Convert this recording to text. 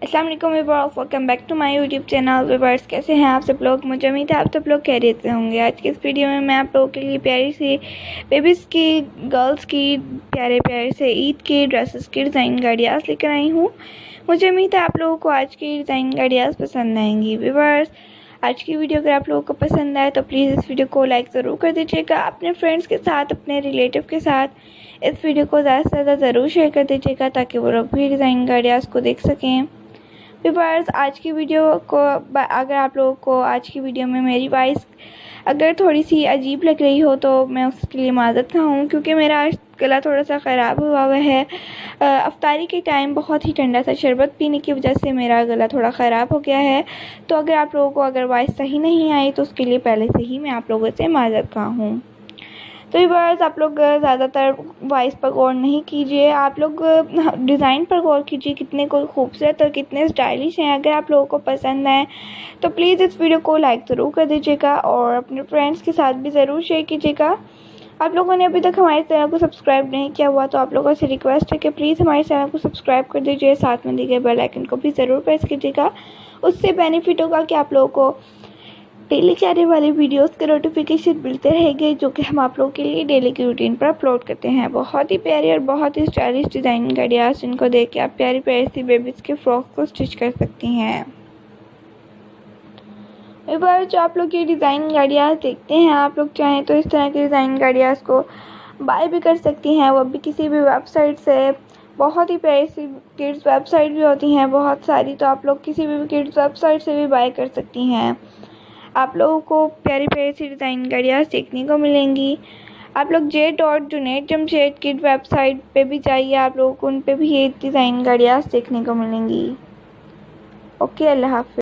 अस्सलाम वालेकुम viewers, welcome back to my YouTube channel. Viewers, कैसे हैं आप सब लोग? मुझे उम्मीद है आप सब लोग खैरियत से होंगे। आज के इस वीडियो में मैं आप लोगों के लिए प्यारी सी बेबीज़ की, गर्ल्स की प्यारे प्यारे से ईद की ड्रेसेस की डिज़ाइन गाड़ियाँ लेकर आई हूँ। मुझे उम्मीद है आप लोगों को आज की डिज़ाइन गाड़ियाँ पसंद आएंगी। व्यूअर्स, आज की वीडियो अगर आप लोगों को पसंद आए तो प्लीज़ इस वीडियो को लाइक ज़रूर कर दीजिएगा। अपने फ्रेंड्स के साथ, अपने रिलेटिव के साथ इस वीडियो को ज़्यादा से ज़्यादा ज़रूर शेयर कर दीजिएगा ताकि वो लोग भी डिज़ाइन गाड़ियाँ को देख सकें। व्यूअर्स, आज की वीडियो को अगर आप लोगों को आज की वीडियो में मेरी वॉइस अगर थोड़ी सी अजीब लग रही हो तो मैं उसके लिए माज़रत खा हूँ, क्योंकि मेरा गला थोड़ा सा ख़राब हुआ है। अफ्तारी के टाइम बहुत ही ठंडा सा शरबत पीने की वजह से मेरा गला थोड़ा ख़राब हो गया है। तो अगर आप लोगों को अगर वॉइस सही नहीं आई तो उसके लिए पहले से ही मैं आप लोगों से माज़रत खा हूँ। तो व्यूअर्स, आप लोग ज़्यादातर वॉइस पर गौर नहीं कीजिए, आप लोग डिज़ाइन पर गौर कीजिए, कितने को खूबसूरत और कितने स्टाइलिश हैं। अगर आप लोगों को पसंद आए तो प्लीज़ इस वीडियो को लाइक ज़रूर कर दीजिएगा और अपने फ्रेंड्स के साथ भी ज़रूर शेयर कीजिएगा। आप लोगों ने अभी तक हमारे चैनल को सब्सक्राइब नहीं किया हुआ तो आप लोगों से रिक्वेस्ट है कि प्लीज़ हमारे चैनल को सब्सक्राइब कर दीजिए, साथ में दिए गए बेल आइकन को भी ज़रूर प्रेस कीजिएगा। उससे बेनिफिट होगा कि आप लोगों को डेली के आने वाली वीडियोस के नोटिफिकेशन मिलते रहेंगे, जो कि हम आप लोगों के लिए डेली की रूटीन पर अपलोड करते हैं। बहुत ही प्यारी और बहुत ही स्टाइलिश डिज़ाइन गाड़ियाँ, जिनको देख के आप प्यारी प्यारी सी बेबीज़ के फ्रॉक को स्टिच कर सकती हैं। एक बार जो आप लोग ये डिज़ाइन गाड़ियाँ देखते हैं, आप लोग चाहें तो इस तरह की डिज़ाइन गाड़ियाँ को बाय भी कर सकती हैं, वो भी किसी भी वेबसाइट से। बहुत ही प्यारी सी किड्स वेबसाइट भी होती हैं बहुत सारी, तो आप लोग किसी भी किड्स वेबसाइट से भी बाय कर सकती हैं। आप लोगों को प्यारी प्यारी सी डिज़ाइन गाड़ियाँ देखने को मिलेंगी। आप लोग J.Junaid Jamshed की वेबसाइट पे भी जाइए, आप लोगों को उन पे भी ये डिज़ाइन गाड़ियाँ देखने को मिलेंगी। ओके, अल्लाह हाफ़िज़।